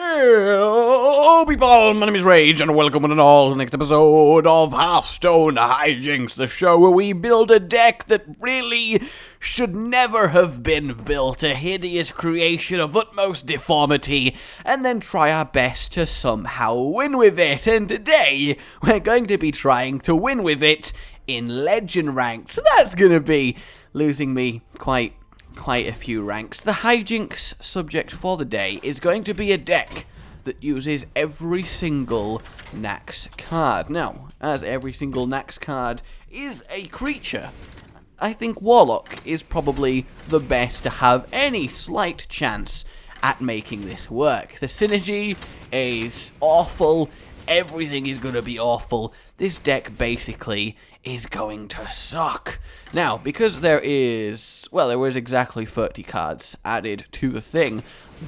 Hello people, my name is Rage and welcome to the next episode of Hearthstone Hijinks, the show where we build a deck that really should never have been built, a hideous creation of utmost deformity, and then try our best to somehow win with it. And today, we're going to be trying to win with it in Legend Ranked, so that's going to be losing me quite a few ranks. The Hijinks subject for the day is going to be a deck that uses every single Naxx card. Now, as every single Naxx card is a creature, I think Warlock is probably the best to have any slight chance at making this work. The synergy is awful. Everything is going to be awful. This deck basically is going to suck. Now, because there is exactly 30 cards added to the thing,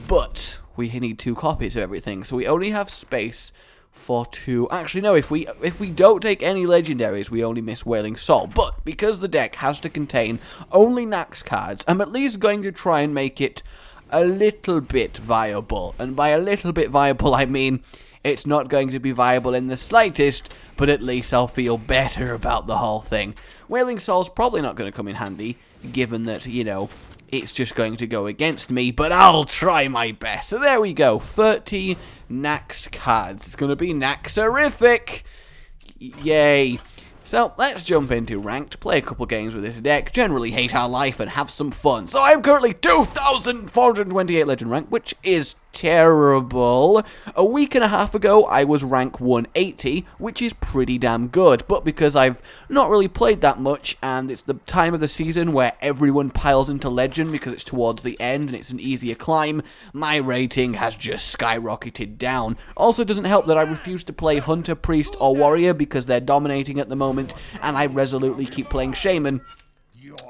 but we need 2 copies of everything, so we only have space for 2. Actually, no, if we don't take any legendaries, we only miss Wailing Soul. But because the deck has to contain only Naxx cards, I'm at least going to try and make it a little bit viable. And by a little bit viable, I mean it's not going to be viable in the slightest, but at least I'll feel better about the whole thing. Wailing Soul's probably not going to come in handy, given that, you know, it's just going to go against me, but I'll try my best. So there we go, 30 Naxx cards. It's going to be Naxxerific! Yay! So, let's jump into Ranked, play a couple games with this deck, generally hate our life, and have some fun. So I'm currently 2,428 Legend Rank, which is terrible. A week and a half ago, I was rank 180, which is pretty damn good. But because I've not really played that much, and it's the time of the season where everyone piles into Legend because it's towards the end and it's an easier climb, my rating has just skyrocketed down. Also, doesn't help that I refuse to play Hunter, Priest, or Warrior because they're dominating at the moment, and I resolutely keep playing Shaman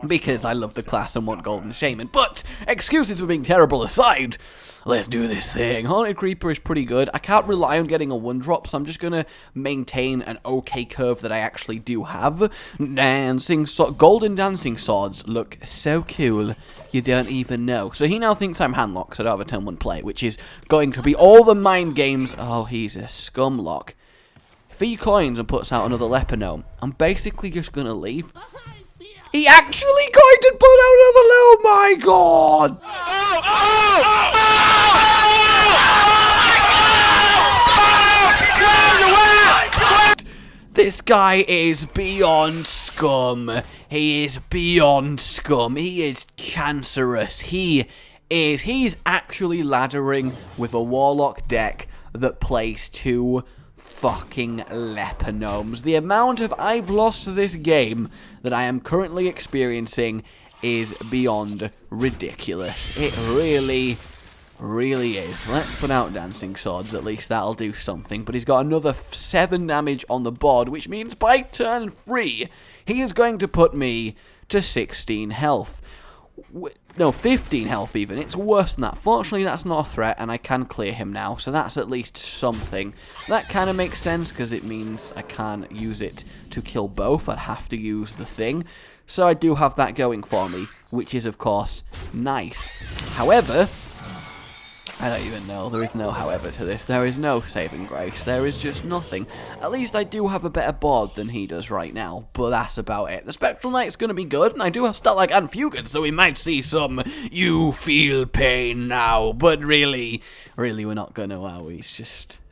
because I love the class and want Golden Shaman. But, excuses for being terrible aside, let's do this thing. Haunted Creeper is pretty good. I can't rely on getting a 1-drop, so I'm just going to maintain an okay curve that I actually do have. Golden Dancing Swords look so cool, you don't even know. So he now thinks I'm handlocked, so I don't have a turn 1 play, which is going to be all the mind games. Oh, he's a scumlock. If he coins and puts out another Leponome, I'm basically just going to leave. He actually coined and put out another Oh my god! This guy is beyond scum. He is beyond scum. He is cancerous. He's actually laddering with a Warlock deck that plays 2 fucking Leponomes. The amount of I've lost to this game that I am currently experiencing is beyond ridiculous. It really is. Let's put out Dancing Swords, at least that'll do something. But he's got another 7 damage on the board, which means by turn 3, he is going to put me to 16 health. No, 15 health even. It's worse than that. Fortunately, that's not a threat, and I can clear him now, so that's at least something. That kind of makes sense, because it means I can't use it to kill both. I'd have to use the thing. So I do have that going for me, which is, of course, nice. However, I don't even know. There is no however to this. There is no saving grace. There is just nothing. At least I do have a better board than he does right now, but that's about it. The Spectral Knight's going to be good, and I do have stat like Unfugan, so we might see some you feel pain now, but really we're not going to, are we?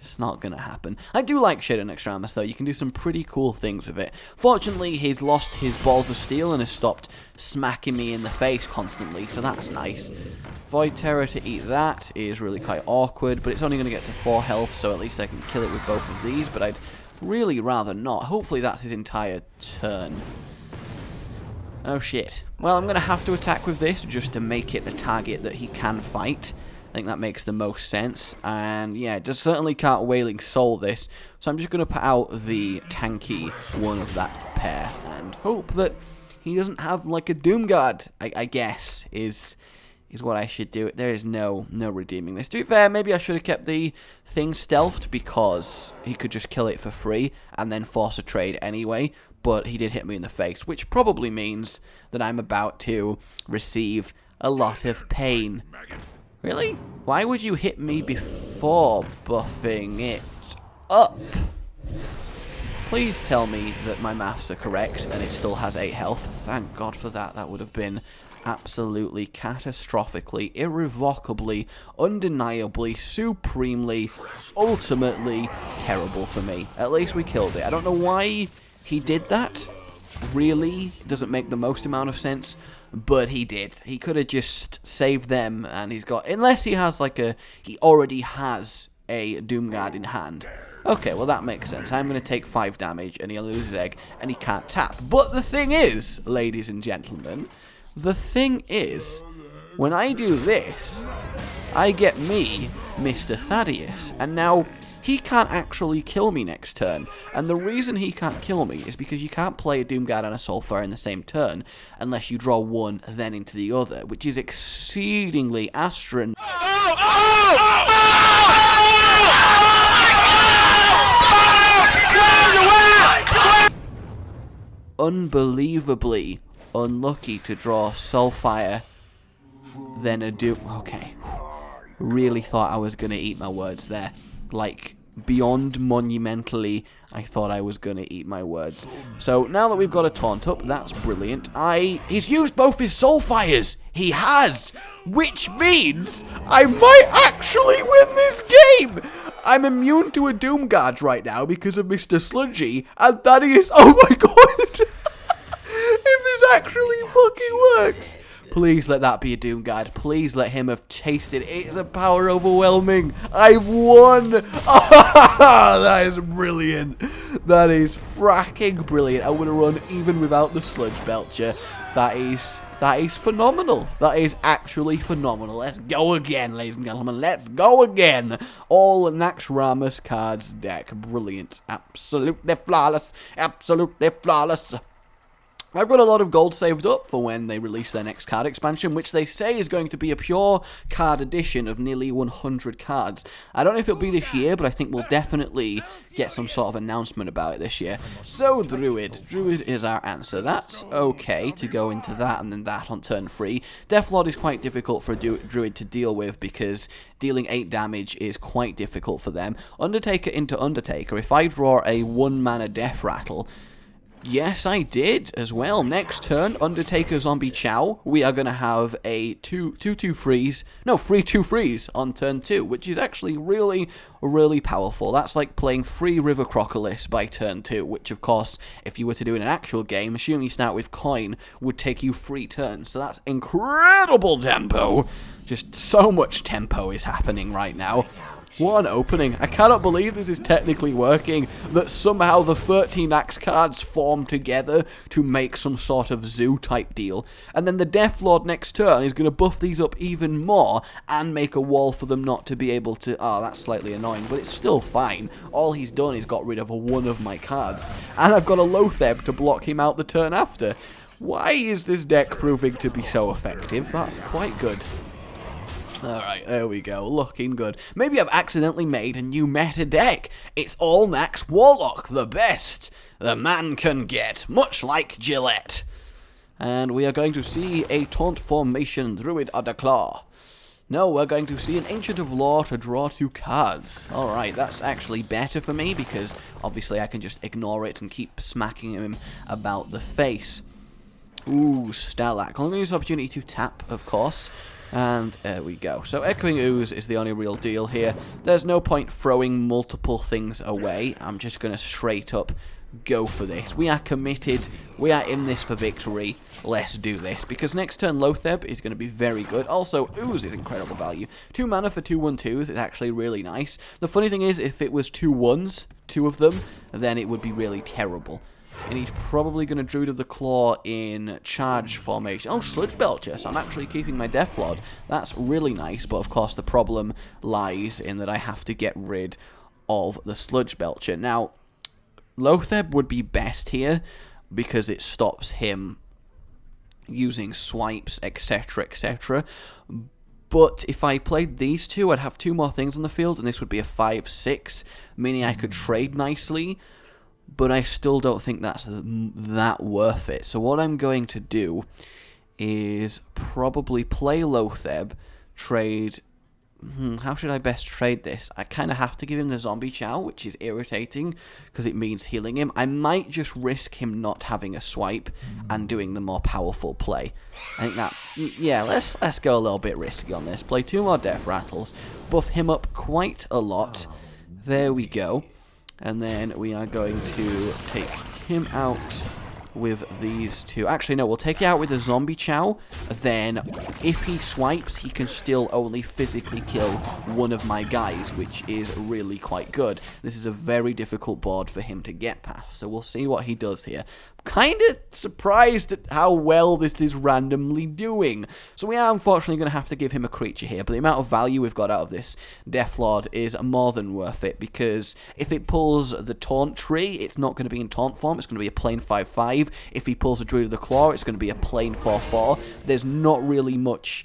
It's not going to happen. I do like shit in Naxxramas, though. You can do some pretty cool things with it. Fortunately, he's lost his balls of steel and has stopped smacking me in the face constantly, so that's nice. Void Terror to eat that is really quite awkward, but it's only going to get to 4 health, so at least I can kill it with both of these, but I'd really rather not. Hopefully that's his entire turn. Oh shit. Well, I'm going to have to attack with this just to make it a target that he can fight. I think that makes the most sense, and yeah, just certainly can't Wailing Soul this, so I'm just going to put out the tanky one of that pair, and hope that he doesn't have, like, a Doomguard, I guess, is what I should do. There is no redeeming this. To be fair, maybe I should have kept the thing stealthed, because he could just kill it for free, and then force a trade anyway, but he did hit me in the face, which probably means that I'm about to receive a lot of pain. Really? Why would you hit me before buffing it up? Please tell me that my maths are correct and it still has 8 health. Thank God for that. That would have been absolutely, catastrophically, irrevocably, undeniably, supremely, ultimately terrible for me. At least we killed it. I don't know why he did that. Really doesn't make the most amount of sense, but he did. He could have just saved them, and he's got... Unless he has, like, he already has a Doomguard in hand. Okay, well, that makes sense. I'm going to take 5 damage, and he'll lose his egg, and he can't tap. But the thing is, ladies and gentlemen, the thing is, when I do this, I get me, Mr. Thaddeus, and now he can't actually kill me next turn. And the reason he can't kill me is because you can't play a Doomguard and a Soulfire in the same turn unless you draw one, then into the other, which is exceedingly unbelievably unlucky to draw Soulfire, then a Doom. Okay, really thought I was gonna eat my words there. Like, beyond monumentally, I thought I was gonna eat my words. So now that we've got a taunt up, that's brilliant. He's used both his Soulfires. He has, which means I might actually win this game. I'm immune to a Doomguard right now because of Mr. Sludgy, and that is, oh my god, if this actually fucking works. Please let that be a Doomguard. Please let him have tasted it. It's a power overwhelming. I've won. That is brilliant. That is fracking brilliant. I would have run even without the Sludge Belcher. That is phenomenal. That is actually phenomenal. Let's go again, ladies and gentlemen. Let's go again. All Naxxramas cards deck. Brilliant. Absolutely flawless. Absolutely flawless. I've got a lot of gold saved up for when they release their next card expansion, which they say is going to be a pure card edition of nearly 100 cards. I don't know if it'll be this year, but I think we'll definitely get some sort of announcement about it this year. So, Druid. Druid is our answer. That's okay to go into that and then that on turn 3. Deathlord is quite difficult for a Druid to deal with because dealing 8 damage is quite difficult for them. Undertaker into Undertaker. If I draw a 1-mana Death Rattle... Yes, I did as well. Next turn, Undertaker Zombie Chow. We are going to have a 2/2 freeze. No, 3/2 freeze on turn 2, which is actually really, really powerful. That's like playing 3 River Crocolis by turn 2, which of course, if you were to do in an actual game, assuming you start with coin, would take you 3 turns. So that's incredible tempo. Just so much tempo is happening right now. What an opening. I cannot believe this is technically working, that somehow the 13 Naxx cards form together to make some sort of zoo type deal. And then the Deathlord next turn is going to buff these up even more and make a wall for them not to be able to... Oh, that's slightly annoying, but it's still fine. All he's done is got rid of one of my cards. And I've got a Lotheb to block him out the turn after. Why is this deck proving to be so effective? That's quite good. Alright, there we go, looking good. Maybe I've accidentally made a new meta deck. It's all Naxx Warlock, the best the man can get, much like Gillette. And we are going to see a taunt formation Druid of the Claw. No, we're going to see an Ancient of Law to draw 2 cards. Alright, that's actually better for me because obviously I can just ignore it and keep smacking him about the face. Ooh, Starlack. I'm going to use the opportunity to tap, of course. And there we go. So Echoing Ooze is the only real deal here. There's no point throwing multiple things away. I'm just going to straight up go for this. We are committed. We are in this for victory. Let's do this. Because next turn Lotheb is going to be very good. Also, Ooze is incredible value. 2 mana for 2/1/2s is actually really nice. The funny thing is, if it was 2 1s, 2 of them, then it would be really terrible. And he's probably going to Druid of the Claw in charge formation. Oh, Sludge Belcher, so I'm actually keeping my Deathlord. That's really nice, but of course the problem lies in that I have to get rid of the Sludge Belcher. Now, Lotheb would be best here because it stops him using swipes, etc., etc. But if I played these 2, I'd have 2 more things on the field, and this would be a 5/6, meaning I could trade nicely. But I still don't think that's that worth it. So what I'm going to do is probably play Lotheb, trade how should I best trade this? I kind of have to give him the zombie chow, which is irritating because it means healing him. I might just risk him not having a swipe and doing the more powerful play. I think that, yeah, let's go a little bit risky on this. Play 2 more death rattles, buff him up quite a lot. There we go. And then we are going to take him out with these 2. Actually, no, we'll take it out with a zombie chow. Then, if he swipes, he can still only physically kill one of my guys, which is really quite good. This is a very difficult board for him to get past, so we'll see what he does here. Kind of surprised at how well this is randomly doing. So we are unfortunately going to have to give him a creature here, but the amount of value we've got out of this Deathlord is more than worth it, because if it pulls the taunt tree, it's not going to be in taunt form, it's going to be a plain 5/5. If he pulls a Druid of the Claw, it's going to be a plain 4/4. There's not really much.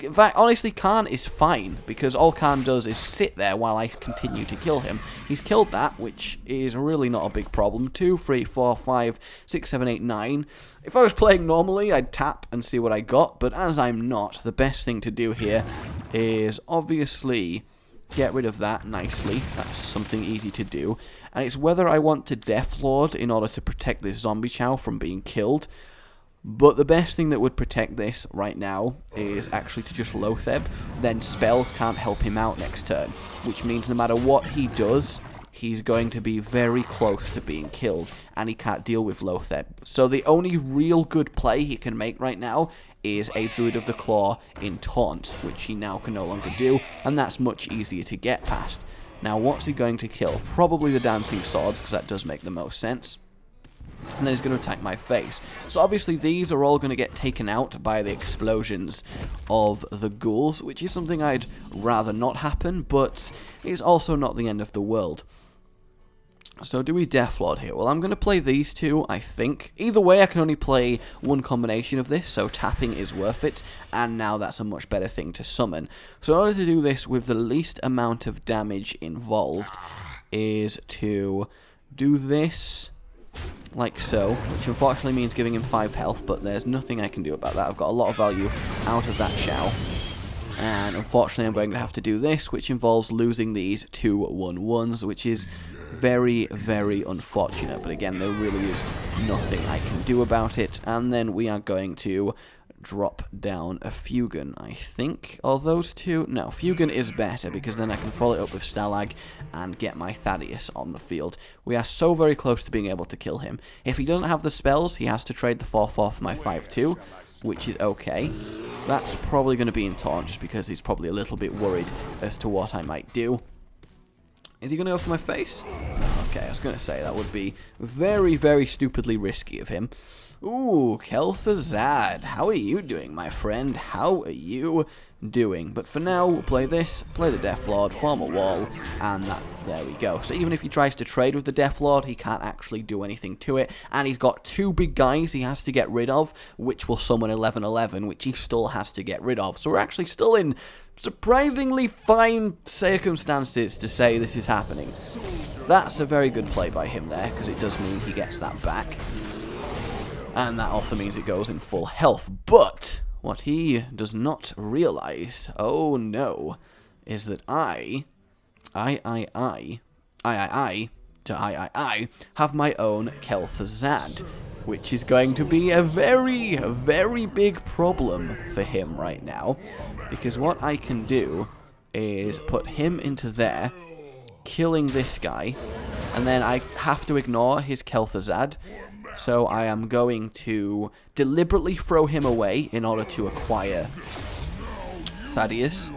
In fact, honestly, Khan is fine, because all Khan does is sit there while I continue to kill him. He's killed that, which is really not a big problem. 2, 3, 4, 5, 6, 7, 8, 9. If I was playing normally, I'd tap and see what I got, but as I'm not, the best thing to do here is obviously get rid of that nicely. That's something easy to do. And it's whether I want to Deathlord in order to protect this zombie chow from being killed. But the best thing that would protect this right now is actually to just Loatheb. Then spells can't help him out next turn, which means no matter what he does, he's going to be very close to being killed, and he can't deal with Loatheb. So the only real good play he can make right now is a Druid of the Claw in Taunt, which he now can no longer do, and that's much easier to get past. Now, what's he going to kill? Probably the Dancing Swords, because that does make the most sense. And then he's going to attack my face. So obviously these are all going to get taken out by the explosions of the ghouls, which is something I'd rather not happen, but it's also not the end of the world. So do we Deathlord here? Well, I'm going to play these 2, I think. Either way, I can only play one combination of this, so tapping is worth it, and now that's a much better thing to summon. So in order to do this with the least amount of damage involved is to do this like so, which unfortunately means giving him 5 health, but there's nothing I can do about that. I've got a lot of value out of that chow. And unfortunately I'm going to have to do this, which involves losing these 2 1/1s, which is very, very unfortunate. But again, there really is nothing I can do about it. And then we are going to drop down a Fugan, I think. Or those 2? No, Fugan is better, because then I can follow it up with Stalag and get my Thaddeus on the field. We are so very close to being able to kill him. If he doesn't have the spells, he has to trade the 4/4 for my 5/2, which is okay. That's probably going to be in Taunt, just because he's probably a little bit worried as to what I might do. Is he going to go for my face? Okay, I was going to say that would be very, very stupidly risky of him. Ooh, Kel'Thuzad, how are you doing, my friend? How are you doing? But for now, we'll play this, play the Deathlord, form a wall, and there we go. So even if he tries to trade with the Deathlord, he can't actually do anything to it, and he's got 2 big guys he has to get rid of, which will summon 11/11, which he still has to get rid of. So we're actually still in surprisingly fine circumstances to say this is happening. That's a very good play by him there, because it does mean he gets that back. And that also means it goes in full health. But what he does not realize, oh no, is that I have my own Kel'Thuzad, which is going to be a very, very big problem for him right now. Because what I can do is put him into there, killing this guy, and then I have to ignore his Kel'Thuzad. So I am going to deliberately throw him away in order to acquire Thaddeus.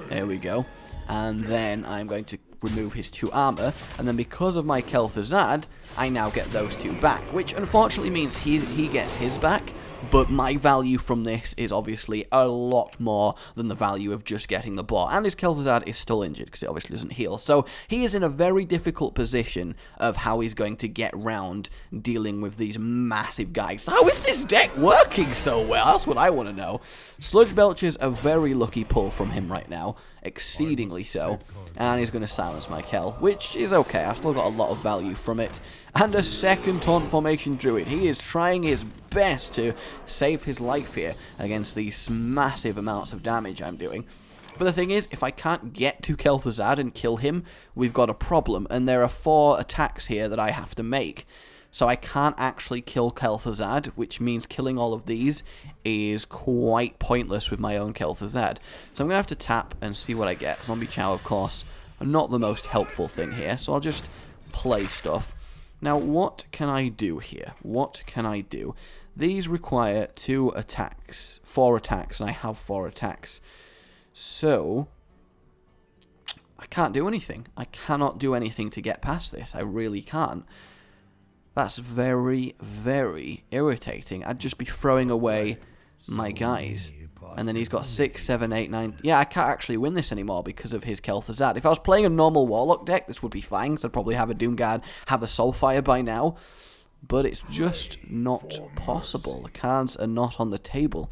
There we go. And then I'm going to remove his 2 armor. And then because of my Kel'Thuzad, I now get those 2 back. Which unfortunately means he gets his back. But my value from this is obviously a lot more than the value of just getting the bot. And his Kel'Thuzad is still injured because it obviously doesn't heal. So he is in a very difficult position of how he's going to get round dealing with these massive guys. How is this deck working so well? That's what I want to know. Sludge Belcher's a very lucky pull from him right now. Exceedingly so. And he's going to silence my Kel, which is okay. I've still got a lot of value from it. And a second Taunt Formation Druid. He is trying his best to save his life here against these massive amounts of damage I'm doing. But the thing is, if I can't get to Kel'Thuzad and kill him, we've got a problem. And there are 4 attacks here that I have to make. So I can't actually kill Kel'Thuzad, which means killing all of these is quite pointless with my own Kel'Thuzad. So I'm going to have to tap and see what I get. Zombie Chow, of course, not the most helpful thing here. So I'll just play stuff. Now, what can I do here? What can I do? These require 2 attacks, 4 attacks, and I have 4 attacks. So, I can't do anything. I cannot do anything to get past this. I really can't. That's very, very irritating. I'd just be throwing away my guys. And then he's got 6, 7, 8, 9... Yeah, I can't actually win this anymore because of his Kel'Thuzad. If I was playing a normal Warlock deck, this would be fine, because I'd probably have a Doomguard, have a Soulfire by now. But it's just not possible. The cards are not on the table.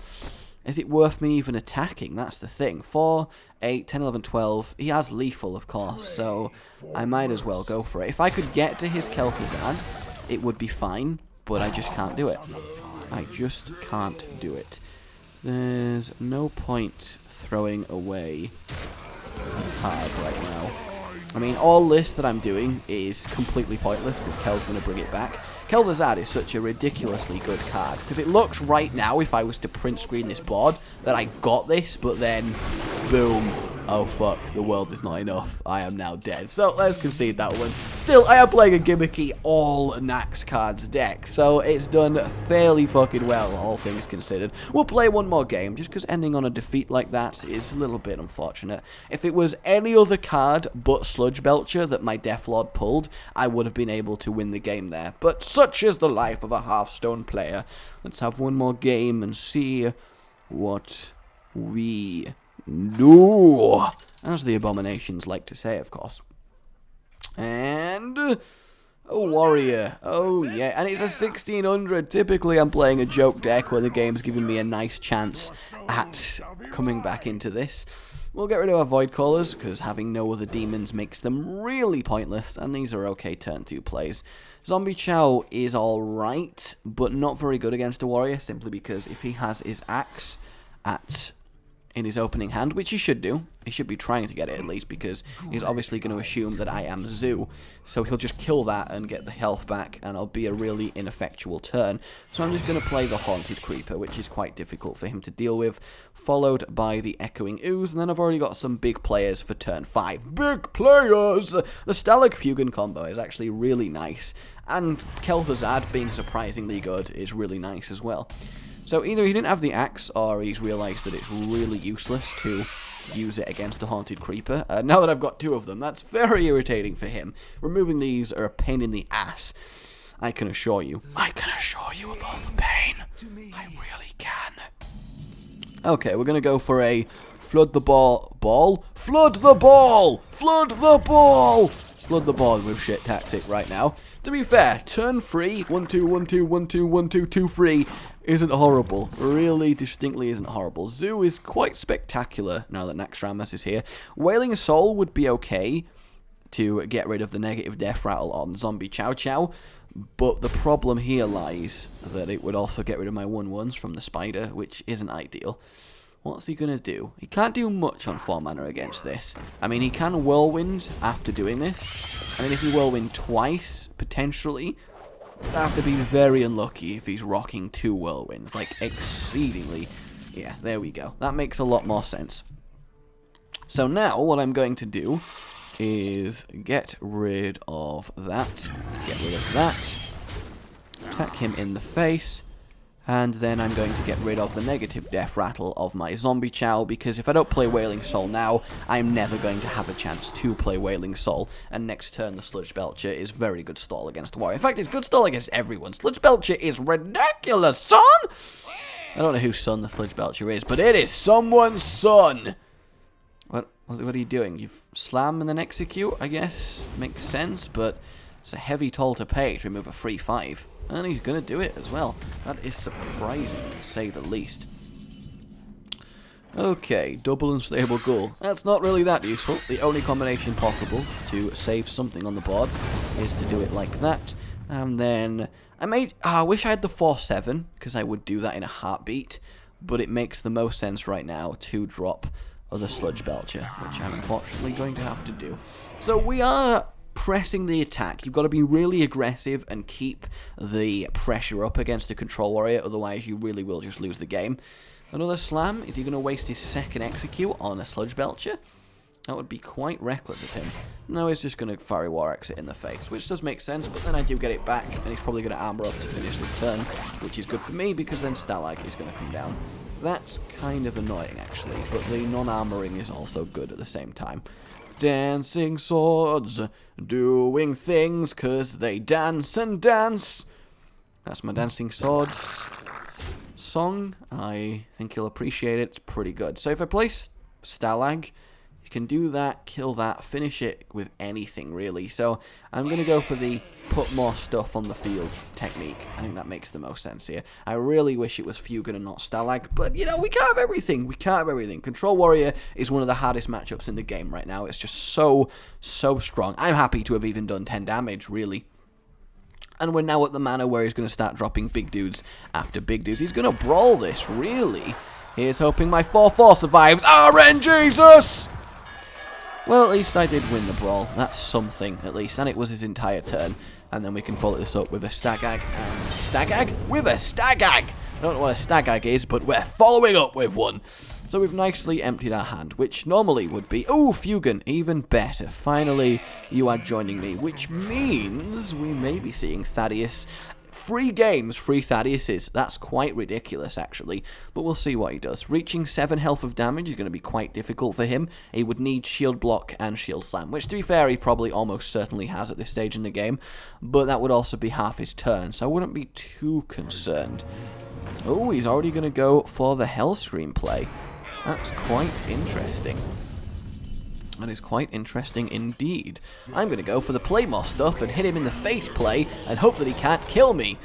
Is it worth me even attacking? That's the thing. 4, 8, 10, 11, 12. He has lethal, of course, so I might as well go for it. If I could get to his Kel'Thuzad, it would be fine, but I just can't do it. I just can't do it. There's no point throwing away a card right now. I mean, all this that I'm doing is completely pointless because Kel's going to bring it back. Kel'Thuzad is such a ridiculously good card, because it looks right now, if I was to print screen this board, that I got this, but then, boom, oh fuck, the world is not enough, I am now dead. So let's concede that one. Still, I am playing a gimmicky all Naxx cards deck, so it's done fairly fucking well, all things considered. We'll play one more game, just because ending on a defeat like that is a little bit unfortunate. If it was any other card but Sludge Belcher that my Death Lord pulled, I would have been able to win the game there. But such is the life of a Hearthstone player. Let's have one more game and see what we do, as the Abominations like to say, of course. And a warrior. Oh yeah, and it's a 1600. Typically I'm playing a joke deck where the game's giving me a nice chance at coming back into this. We'll get rid of our Void Callers, because having no other demons makes them really pointless, and these are okay turn 2 plays. Zombie Chow is alright, but not very good against a warrior, simply because if he has his axe in his opening hand, which he should do, he should be trying to get it at least, because he's obviously going to assume that I am Zoo, so he'll just kill that and get the health back, and it'll be a really ineffectual turn. So I'm just going to play the Haunted Creeper, which is quite difficult for him to deal with, followed by the Echoing Ooze, and then I've already got some big players for turn 5. Big players! The Stalag Fugan combo is actually really nice, and Kel'Thuzad being surprisingly good is really nice as well. So either he didn't have the axe, or he's realised that it's really useless to use it against a Haunted Creeper. Now that I've got 2 of them, that's very irritating for him. Removing these are a pain in the ass, I can assure you. I can assure you of all the pain. I really can. Okay, we're going to go for a flood the ball. Flood the ball! Flood the ball! Flood the ball with shit tactic right now. To be fair, turn 3, 1, 2, 1, 2, 1, 2, 1, 2, 2, 3, isn't horrible. Really distinctly isn't horrible. Zoo is quite spectacular now that Naxxramas is here. Wailing Soul would be okay to get rid of the negative death rattle on Zombie Chow Chow, but the problem here lies that it would also get rid of my 1/1s from the spider, which isn't ideal. What's he going to do? He can't do much on 4 mana against this. I mean, he can Whirlwind after doing this. I mean, if he Whirlwind twice, potentially, I have to be very unlucky if he's rocking 2 Whirlwinds. Like, exceedingly. Yeah, there we go. That makes a lot more sense. So now, what I'm going to do is get rid of that. Get rid of that. Attack him in the face. And then I'm going to get rid of the negative death rattle of my Zombie Chow, because if I don't play Wailing Soul now, I'm never going to have a chance to play Wailing Soul. And next turn, the Sludge Belcher is very good stall against a warrior. In fact, it's good stall against everyone. Sludge Belcher is ridiculous, son! I don't know whose son the Sludge Belcher is, but it is someone's son! What are you doing? You slam and then execute, I guess? Makes sense, but it's a heavy toll to pay to remove a 3/5. And he's going to do it as well. That is surprising, to say the least. Okay, double unstable ghoul. That's not really that useful. The only combination possible to save something on the board is to do it like that. And then I wish I had the 4/7, because I would do that in a heartbeat. But it makes the most sense right now to drop of the Sludge Belcher, which I'm unfortunately going to have to do. So we are pressing the attack. You've got to be really aggressive and keep the pressure up against the Control Warrior, otherwise you really will just lose the game. Another slam. Is he going to waste his second execute on a Sludge Belcher? That would be quite reckless of him. No, he's just going to Fiery War Axe it in the face, which does make sense, but then I do get it back, and he's probably going to armor up to finish this turn, which is good for me, because then Stalag is going to come down. That's kind of annoying, actually, but the non-armoring is also good at the same time. Dancing swords, doing things, 'cause they dance and dance. That's my Dancing Swords song. I think you'll appreciate it. It's pretty good. So if I play Stalag, you can do that, kill that, finish it with anything, really. So I'm going to go for the put more stuff on the field technique. I think that makes the most sense here. I really wish it was Fugan and not Stalag, but, you know, we can't have everything. We can't have everything. Control Warrior is one of the hardest matchups in the game right now. It's just so strong. I'm happy to have even done 10 damage, really. And we're now at the manner where he's going to start dropping big dudes after big dudes. He's going to brawl this, really. Here's hoping my 4-4 survives. RNGesus! Well, at least I did win the brawl. That's something, at least. And it was his entire turn. And then we can follow this up with a Stagag. And Stagag? With a Stagag! I don't know what a Stagag is, but we're following up with one. So we've nicely emptied our hand, which normally would be... Oh, Fugan, even better. Finally, you are joining me, which means we may be seeing Thaddeus. 3 games, 3 Thaddeus's. That's quite ridiculous, actually. But we'll see what he does. Reaching 7 health of damage is going to be quite difficult for him. He would need Shield Block and Shield Slam, which, to be fair, he probably almost certainly has at this stage in the game. But that would also be half his turn, so I wouldn't be too concerned. Oh, he's already going to go for the Hellscream play. That's quite interesting. That is quite interesting indeed. I'm going to go for the play more stuff and hit him in the face play and hope that he can't kill me.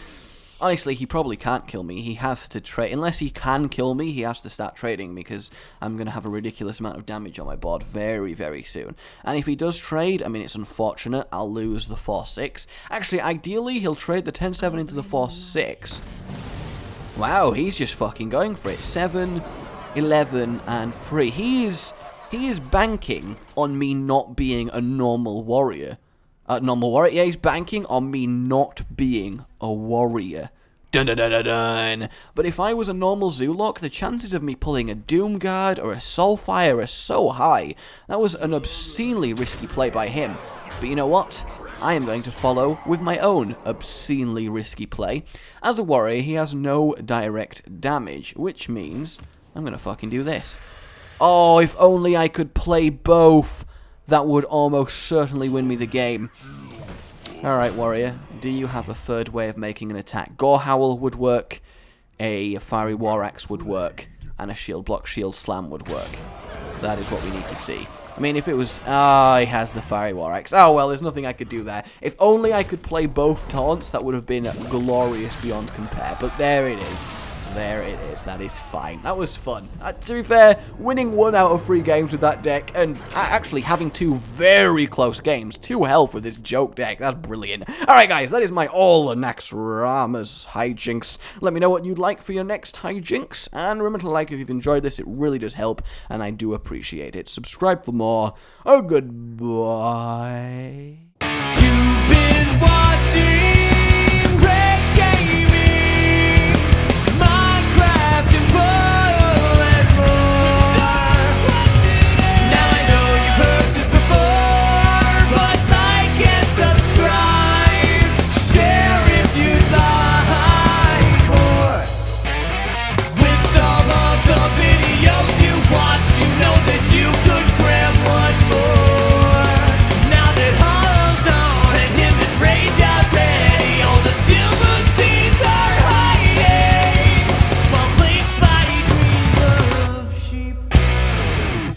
Honestly, he probably can't kill me. He has to trade. Unless he can kill me, he has to start trading because I'm going to have a ridiculous amount of damage on my board very soon. And if he does trade, I mean, it's unfortunate. I'll lose the 4-6. Actually, ideally, he'll trade the 10-7 into the 4-6. Wow, he's just fucking going for it. 7, 11, and 3. He is banking on me not being a normal warrior. Yeah, he's banking on me not being a warrior. Dun dun dun dun dun. But if I was a normal Zoolock, the chances of me pulling a Doomguard or a Soulfire are so high. That was an obscenely risky play by him. But you know what? I am going to follow with my own obscenely risky play. As a warrior, he has no direct damage, which means I'm going to fucking do this. Oh, if only I could play both. That would almost certainly win me the game. Alright, warrior. Do you have a third way of making an attack? Gore Howl would work. A Fiery War Axe would work. And a Shield Block, Shield Slam would work. That is what we need to see. I mean, if it was... Ah, he has the Fiery War Axe. Oh, well, there's nothing I could do there. If only I could play both taunts, that would have been glorious beyond compare. But there it is. There it is. That is fine. That was fun. To be fair, winning 1 out of 3 games with that deck, and actually having 2 very close games, 2 health with this joke deck, that's brilliant. Alright guys, that is my all Naxxramas hijinks. Let me know what you'd like for your next hijinks, and remember to like if you've enjoyed this, it really does help, and I do appreciate it. Subscribe for more. Oh, goodbye.